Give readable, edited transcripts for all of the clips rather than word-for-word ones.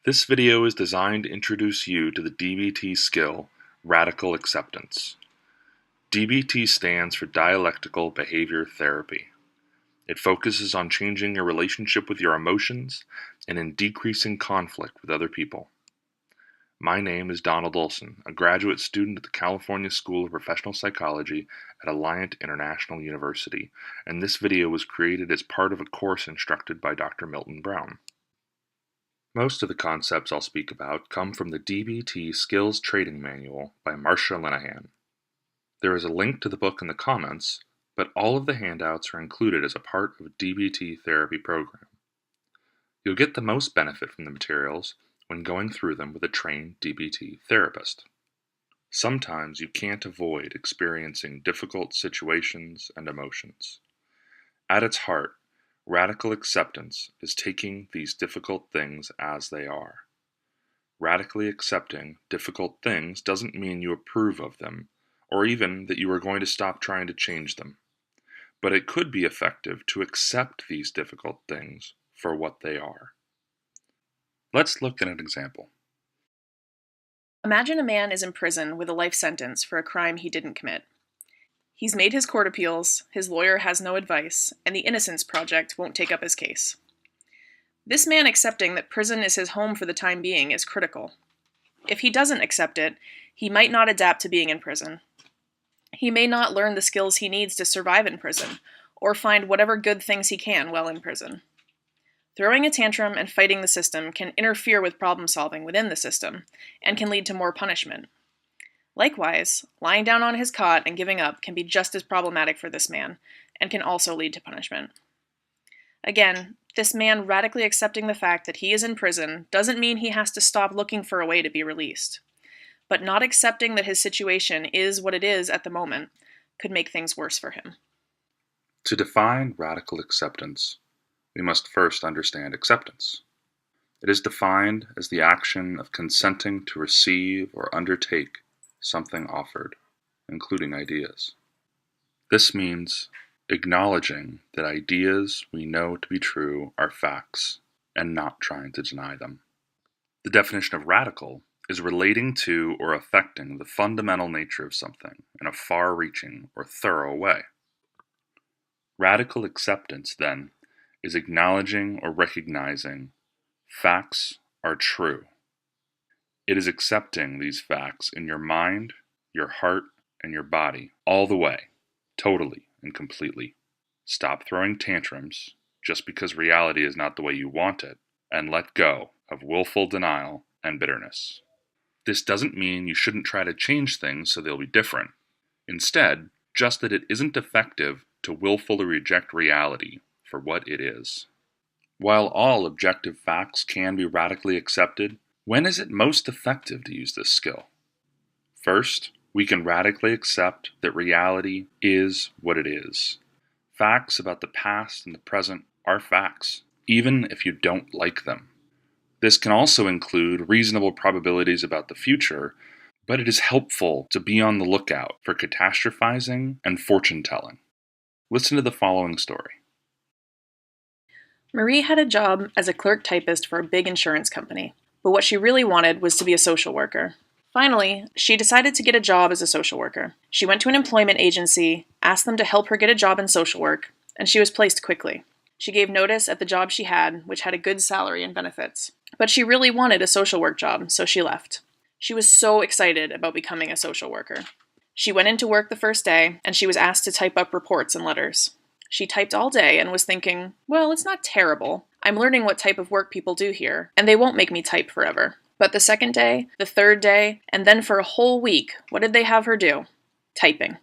This video is designed to introduce you to the DBT skill, Radical Acceptance. DBT stands for Dialectical Behavior Therapy. It focuses on changing your relationship with your emotions and in decreasing conflict with other people. My name is Donald Olson, a graduate student at the California School of Professional Psychology at Alliant International University, and this video was created as part of a course instructed by Dr. Milton Brown. Most of the concepts I'll speak about come from the DBT Skills Training Manual by Marcia Linehan. There is a link to the book in the comments, but all of the handouts are included as a part of a DBT therapy program. You'll get the most benefit from the materials when going through them with a trained DBT therapist. Sometimes you can't avoid experiencing difficult situations and emotions. At its heart, radical acceptance is taking these difficult things as they are. Radically accepting difficult things doesn't mean you approve of them, or even that you are going to stop trying to change them. But it could be effective to accept these difficult things for what they are. Let's look at an example. Imagine a man is in prison with a life sentence for a crime he didn't commit. He's made his court appeals, his lawyer has no advice, and the Innocence Project won't take up his case. This man accepting that prison is his home for the time being is critical. If he doesn't accept it, he might not adapt to being in prison. He may not learn the skills he needs to survive in prison, or find whatever good things he can while in prison. Throwing a tantrum and fighting the system can interfere with problem solving within the system, and can lead to more punishment. Likewise, lying down on his cot and giving up can be just as problematic for this man, and can also lead to punishment. Again, this man radically accepting the fact that he is in prison doesn't mean he has to stop looking for a way to be released. But not accepting that his situation is what it is at the moment could make things worse for him. To define radical acceptance, we must first understand acceptance. It is defined as the action of consenting to receive or undertake something offered, including ideas. This means acknowledging that ideas we know to be true are facts and not trying to deny them. The definition of radical is relating to or affecting the fundamental nature of something in a far-reaching or thorough way. Radical acceptance, then, is acknowledging or recognizing facts are true. It is accepting these facts in your mind, your heart, and your body, all the way, totally and completely. Stop throwing tantrums just because reality is not the way you want it, and let go of willful denial and bitterness. This doesn't mean you shouldn't try to change things so they'll be different. Instead, just that it isn't effective to willfully reject reality for what it is. While all objective facts can be radically accepted, when is it most effective to use this skill? First, we can radically accept that reality is what it is. Facts about the past and the present are facts, even if you don't like them. This can also include reasonable probabilities about the future, but it is helpful to be on the lookout for catastrophizing and fortune-telling. Listen to the following story. Marie had a job as a clerk typist for a big insurance company, but what she really wanted was to be a social worker. Finally, she decided to get a job as a social worker. She went to an employment agency, asked them to help her get a job in social work, and she was placed quickly. She gave notice at the job she had, which had a good salary and benefits. But she really wanted a social work job, so she left. She was so excited about becoming a social worker. She went into work the first day, and she was asked to type up reports and letters. She typed all day and was thinking, well, it's not terrible. I'm learning what type of work people do here, and they won't make me type forever. But the second day, the third day, and then for a whole week, what did they have her do? Typing.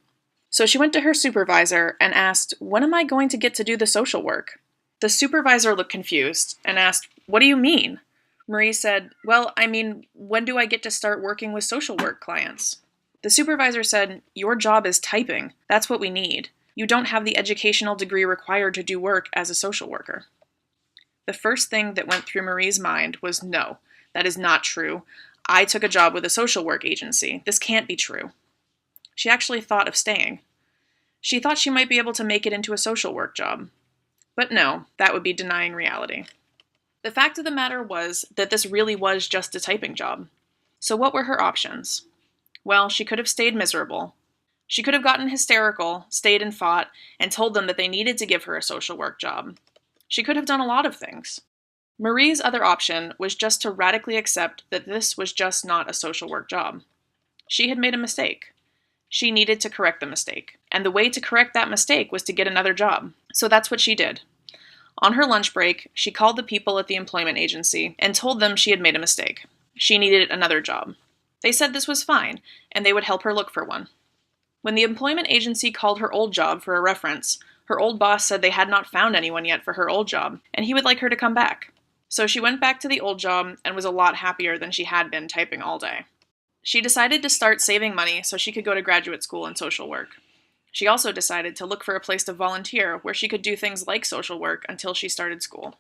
So she went to her supervisor and asked, when am I going to get to do the social work? The supervisor looked confused and asked, what do you mean? Marie said, well, I mean, when do I get to start working with social work clients? The supervisor said, your job is typing. That's what we need. You don't have the educational degree required to do work as a social worker. The first thing that went through Marie's mind was, no, that is not true. I took a job with a social work agency. This can't be true. She actually thought of staying. She thought she might be able to make it into a social work job. But no, that would be denying reality. The fact of the matter was that this really was just a typing job. So what were her options? Well, she could have stayed miserable. She could have gotten hysterical, stayed and fought, and told them that they needed to give her a social work job. She could have done a lot of things. Marie's other option was just to radically accept that this was just not a social work job. She had made a mistake. She needed to correct the mistake. And the way to correct that mistake was to get another job. So that's what she did. On her lunch break, she called the people at the employment agency and told them she had made a mistake. She needed another job. They said this was fine, and they would help her look for one. When the employment agency called her old job for a reference, her old boss said they had not found anyone yet for her old job, and he would like her to come back. So she went back to the old job and was a lot happier than she had been typing all day. She decided to start saving money so she could go to graduate school in social work. She also decided to look for a place to volunteer where she could do things like social work until she started school.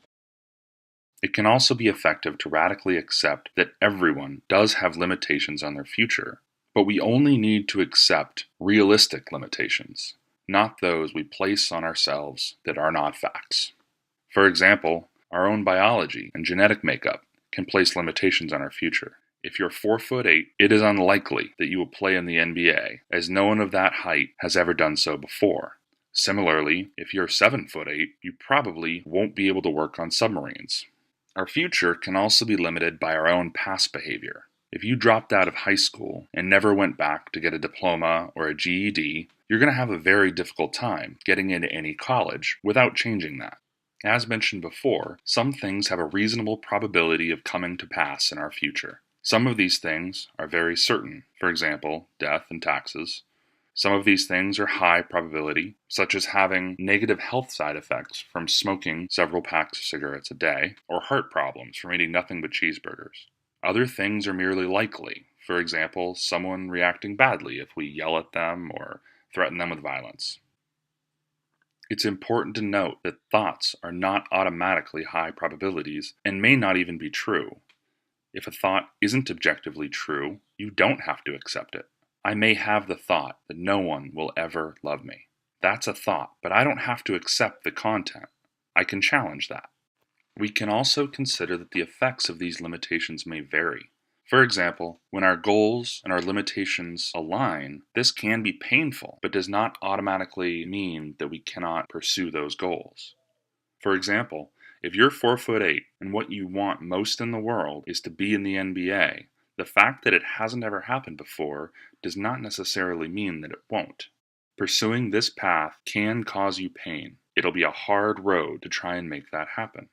It can also be effective to radically accept that everyone does have limitations on their future, but we only need to accept realistic limitations, not those we place on ourselves that are not facts. For example, our own biology and genetic makeup can place limitations on our future. If you're 4'8", it is unlikely that you will play in the NBA, as no one of that height has ever done so before. Similarly, if you're 7'8", you probably won't be able to work on submarines. Our future can also be limited by our own past behavior. If you dropped out of high school and never went back to get a diploma or a GED, you're going to have a very difficult time getting into any college without changing that. As mentioned before, some things have a reasonable probability of coming to pass in our future. Some of these things are very certain, for example, death and taxes. Some of these things are high probability, such as having negative health side effects from smoking several packs of cigarettes a day, or heart problems from eating nothing but cheeseburgers. Other things are merely likely, for example, someone reacting badly if we yell at them or threaten them with violence. It's important to note that thoughts are not automatically high probabilities and may not even be true. If a thought isn't objectively true, you don't have to accept it. I may have the thought that no one will ever love me. That's a thought, but I don't have to accept the content. I can challenge that. We can also consider that the effects of these limitations may vary. For example, when our goals and our limitations align, this can be painful, but does not automatically mean that we cannot pursue those goals. For example, if you're 4'8" and what you want most in the world is to be in the NBA, the fact that it hasn't ever happened before does not necessarily mean that it won't. Pursuing this path can cause you pain. It'll be a hard road to try and make that happen.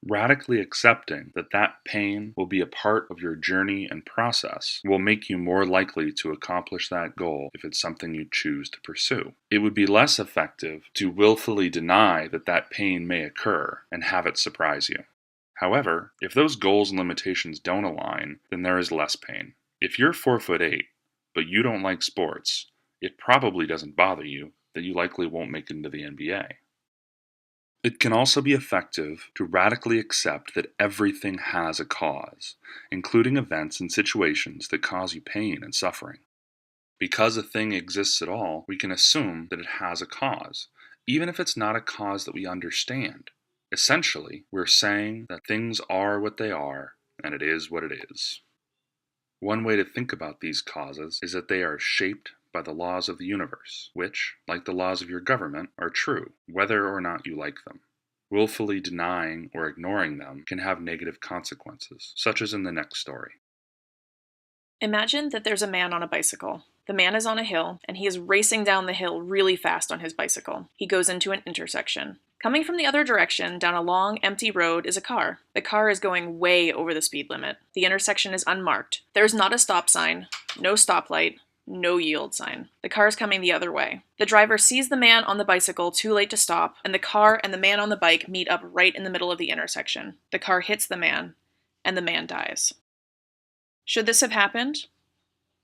Radically accepting that pain will be a part of your journey and process will make you more likely to accomplish that goal if it's something you choose to pursue. It would be less effective to willfully deny that pain may occur and have it surprise you. However, if those goals and limitations don't align, then there is less pain. If you're 4'8", but you don't like sports, it probably doesn't bother you that you likely won't make it into the NBA. It can also be effective to radically accept that everything has a cause, including events and situations that cause you pain and suffering. Because a thing exists at all, we can assume that it has a cause, even if it's not a cause that we understand. Essentially, we're saying that things are what they are, and it is what it is. One way to think about these causes is that they are shaped by the laws of the universe, which, like the laws of your government, are true, whether or not you like them. Willfully denying or ignoring them can have negative consequences, such as in the next story. Imagine that there's a man on a bicycle. The man is on a hill, and he is racing down the hill really fast on his bicycle. He goes into an intersection. Coming from the other direction, down a long, empty road, is a car. The car is going way over the speed limit. The intersection is unmarked. There is not a stop sign, no stoplight, no yield sign. The car is coming the other way. The driver sees the man on the bicycle too late to stop, and the car and the man on the bike meet up right in the middle of the intersection. The car hits the man, and the man dies. Should this have happened?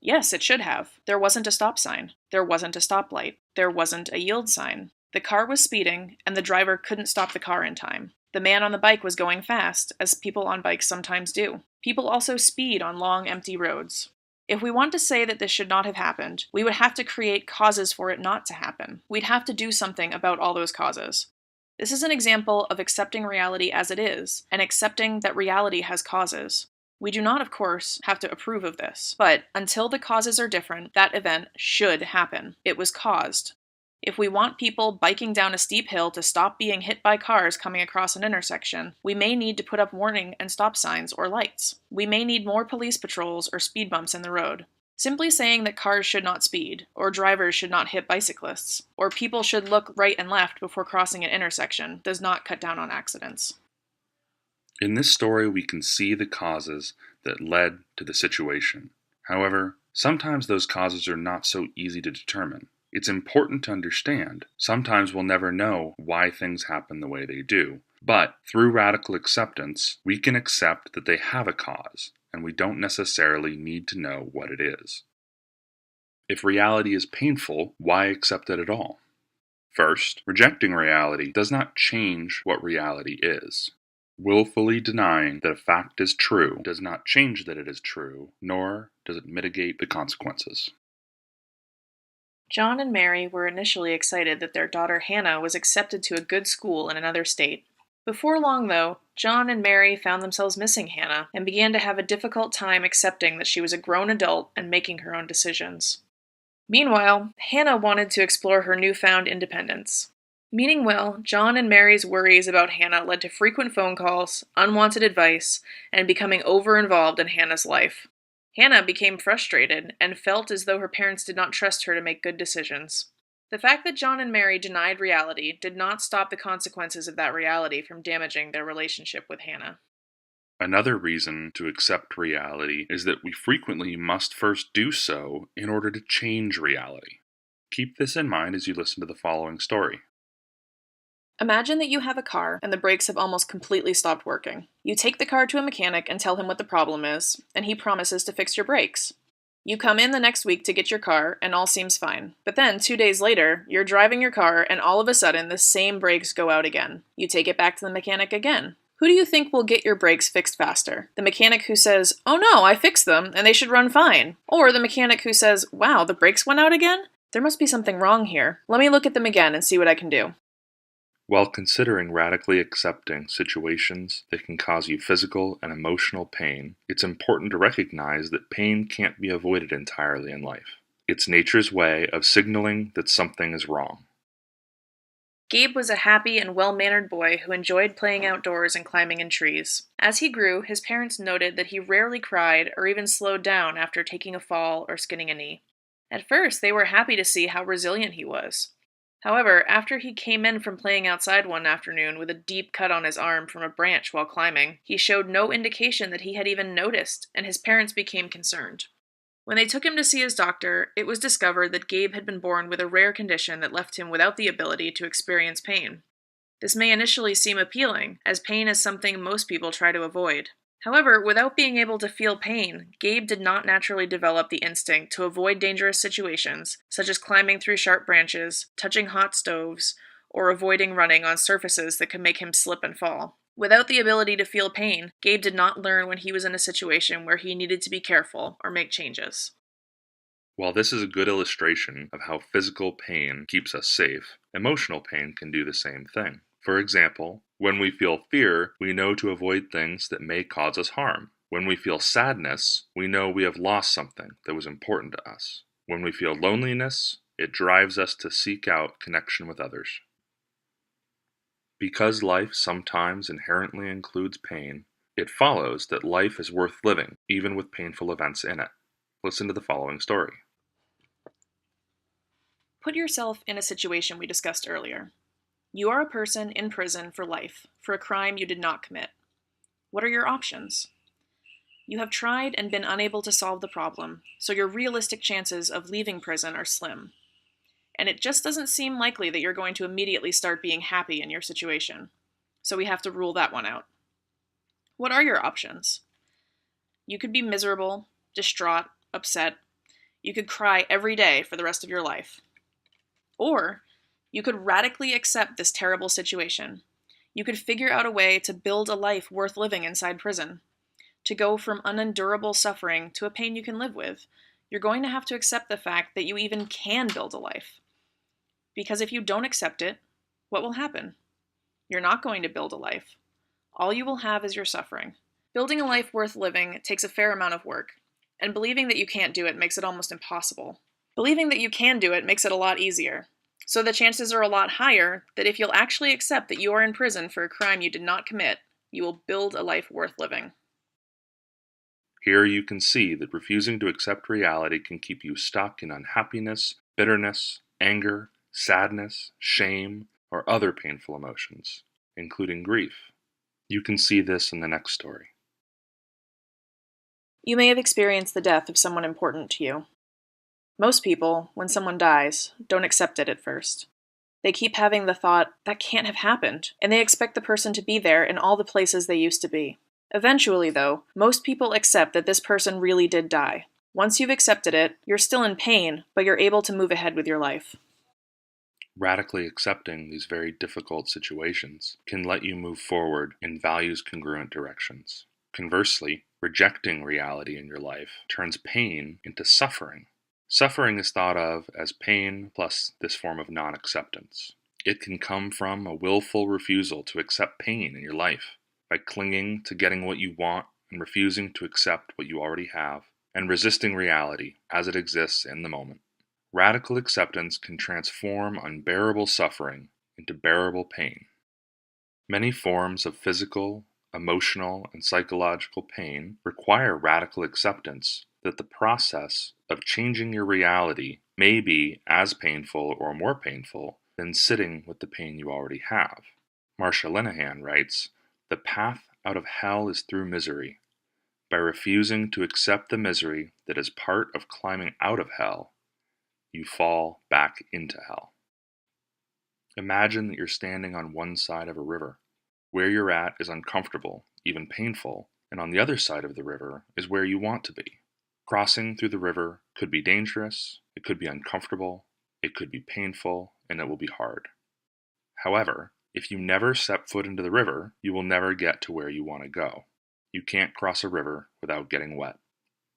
Yes, it should have. There wasn't a stop sign. There wasn't a stoplight. There wasn't a yield sign. The car was speeding, and the driver couldn't stop the car in time. The man on the bike was going fast, as people on bikes sometimes do. People also speed on long, empty roads. If we want to say that this should not have happened, we would have to create causes for it not to happen. We'd have to do something about all those causes. This is an example of accepting reality as it is, and accepting that reality has causes. We do not, of course, have to approve of this, but until the causes are different, that event should happen. It was caused. If we want people biking down a steep hill to stop being hit by cars coming across an intersection, we may need to put up warning and stop signs or lights. We may need more police patrols or speed bumps in the road. Simply saying that cars should not speed, or drivers should not hit bicyclists, or people should look right and left before crossing an intersection does not cut down on accidents. In this story, we can see the causes that led to the situation. However, sometimes those causes are not so easy to determine. It's important to understand. Sometimes we'll never know why things happen the way they do. But through radical acceptance, we can accept that they have a cause, and we don't necessarily need to know what it is. If reality is painful, why accept it at all? First, rejecting reality does not change what reality is. Willfully denying that a fact is true does not change that it is true, nor does it mitigate the consequences. John and Mary were initially excited that their daughter Hannah was accepted to a good school in another state. Before long, though, John and Mary found themselves missing Hannah and began to have a difficult time accepting that she was a grown adult and making her own decisions. Meanwhile, Hannah wanted to explore her newfound independence. Meaning well, John and Mary's worries about Hannah led to frequent phone calls, unwanted advice, and becoming over-involved in Hannah's life. Hannah became frustrated and felt as though her parents did not trust her to make good decisions. The fact that John and Mary denied reality did not stop the consequences of that reality from damaging their relationship with Hannah. Another reason to accept reality is that we frequently must first do so in order to change reality. Keep this in mind as you listen to the following story. Imagine that you have a car and the brakes have almost completely stopped working. You take the car to a mechanic and tell him what the problem is, and he promises to fix your brakes. You come in the next week to get your car, and all seems fine. But then, 2 days later, you're driving your car, and all of a sudden, the same brakes go out again. You take it back to the mechanic again. Who do you think will get your brakes fixed faster? The mechanic who says, "Oh no, I fixed them, and they should run fine." Or the mechanic who says, "Wow, the brakes went out again? There must be something wrong here. Let me look at them again and see what I can do." While considering radically accepting situations that can cause you physical and emotional pain, it's important to recognize that pain can't be avoided entirely in life. It's nature's way of signaling that something is wrong. Gabe was a happy and well-mannered boy who enjoyed playing outdoors and climbing in trees. As he grew, his parents noted that he rarely cried or even slowed down after taking a fall or skinning a knee. At first, they were happy to see how resilient he was. However, after he came in from playing outside one afternoon with a deep cut on his arm from a branch while climbing, he showed no indication that he had even noticed, and his parents became concerned. When they took him to see his doctor, it was discovered that Gabe had been born with a rare condition that left him without the ability to experience pain. This may initially seem appealing, as pain is something most people try to avoid. However, without being able to feel pain, Gabe did not naturally develop the instinct to avoid dangerous situations, such as climbing through sharp branches, touching hot stoves, or avoiding running on surfaces that could make him slip and fall. Without the ability to feel pain, Gabe did not learn when he was in a situation where he needed to be careful or make changes. While this is a good illustration of how physical pain keeps us safe, emotional pain can do the same thing. For example, when we feel fear, we know to avoid things that may cause us harm. When we feel sadness, we know we have lost something that was important to us. When we feel loneliness, it drives us to seek out connection with others. Because life sometimes inherently includes pain, it follows that life is worth living, even with painful events in it. Listen to the following story. Put yourself in a situation we discussed earlier. You are a person in prison for life, for a crime you did not commit. What are your options? You have tried and been unable to solve the problem, so your realistic chances of leaving prison are slim. And it just doesn't seem likely that you're going to immediately start being happy in your situation. So we have to rule that one out. What are your options? You could be miserable, distraught, upset. You could cry every day for the rest of your life. Or you could radically accept this terrible situation. You could figure out a way to build a life worth living inside prison. To go from unendurable suffering to a pain you can live with, you're going to have to accept the fact that you even can build a life. Because if you don't accept it, what will happen? You're not going to build a life. All you will have is your suffering. Building a life worth living takes a fair amount of work, and believing that you can't do it makes it almost impossible. Believing that you can do it makes it a lot easier. So the chances are a lot higher that if you'll actually accept that you are in prison for a crime you did not commit, you will build a life worth living. Here you can see that refusing to accept reality can keep you stuck in unhappiness, bitterness, anger, sadness, shame, or other painful emotions, including grief. You can see this in the next story. You may have experienced the death of someone important to you. Most people, when someone dies, don't accept it at first. They keep having the thought, that can't have happened, and they expect the person to be there in all the places they used to be. Eventually, though, most people accept that this person really did die. Once you've accepted it, you're still in pain, but you're able to move ahead with your life. Radically accepting these very difficult situations can let you move forward in values-congruent directions. Conversely, rejecting reality in your life turns pain into suffering. Suffering is thought of as pain plus this form of non-acceptance. It can come from a willful refusal to accept pain in your life by clinging to getting what you want and refusing to accept what you already have, and resisting reality as it exists in the moment. Radical acceptance can transform unbearable suffering into bearable pain. Many forms of physical, emotional, and psychological pain require radical acceptance that the process of changing your reality may be as painful or more painful than sitting with the pain you already have. Marsha Linehan writes, "The path out of hell is through misery. By refusing to accept the misery that is part of climbing out of hell, you fall back into hell." Imagine that you're standing on one side of a river. Where you're at is uncomfortable, even painful, and on the other side of the river is where you want to be. Crossing through the river could be dangerous, it could be uncomfortable, it could be painful, and it will be hard. However, if you never step foot into the river, you will never get to where you want to go. You can't cross a river without getting wet.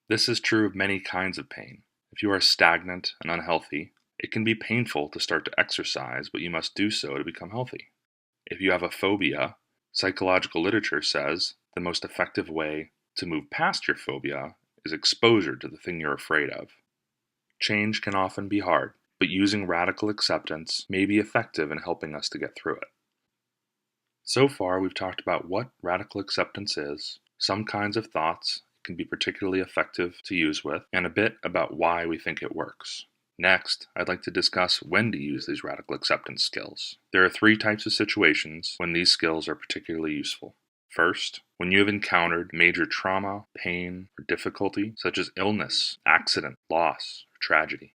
This is true of many kinds of pain. If you are stagnant and unhealthy, it can be painful to start to exercise, but you must do so to become healthy. If you have a phobia, psychological literature says the most effective way to move past your phobia is exposure to the thing you're afraid of. Change can often be hard, but using radical acceptance may be effective in helping us to get through it. So far, we've talked about what radical acceptance is, some kinds of thoughts it can be particularly effective to use with, and a bit about why we think it works. Next, I'd like to discuss when to use these radical acceptance skills. There are 3 types of situations when these skills are particularly useful. First, when you have encountered major trauma, pain, or difficulty, such as illness, accident, loss, or tragedy.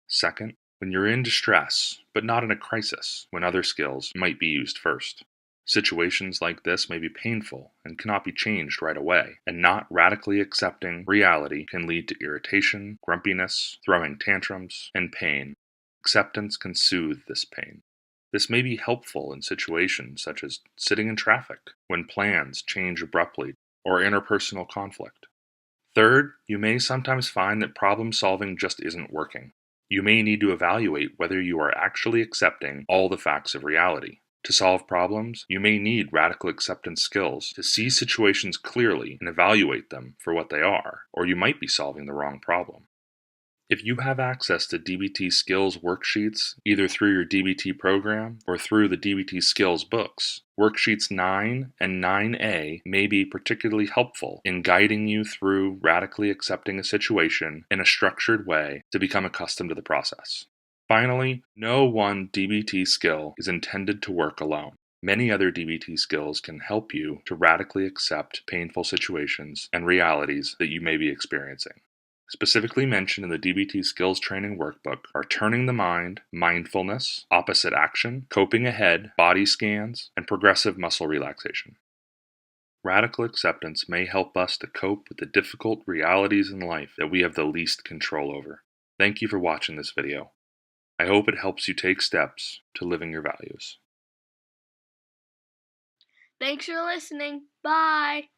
Second, when you're in distress, but not in a crisis, when other skills might be used first. Situations like this may be painful and cannot be changed right away, and not radically accepting reality can lead to irritation, grumpiness, throwing tantrums, and pain. Acceptance can soothe this pain. This may be helpful in situations such as sitting in traffic, when plans change abruptly, or interpersonal conflict. Third, you may sometimes find that problem solving just isn't working. You may need to evaluate whether you are actually accepting all the facts of reality. To solve problems, you may need radical acceptance skills to see situations clearly and evaluate them for what they are, or you might be solving the wrong problem. If you have access to DBT skills worksheets, either through your DBT program or through the DBT skills books, worksheets 9 and 9A may be particularly helpful in guiding you through radically accepting a situation in a structured way to become accustomed to the process. Finally, no one DBT skill is intended to work alone. Many other DBT skills can help you to radically accept painful situations and realities that you may be experiencing. Specifically mentioned in the DBT Skills Training Workbook are turning the mind, mindfulness, opposite action, coping ahead, body scans, and progressive muscle relaxation. Radical acceptance may help us to cope with the difficult realities in life that we have the least control over. Thank you for watching this video. I hope it helps you take steps to living your values. Thanks for listening. Bye.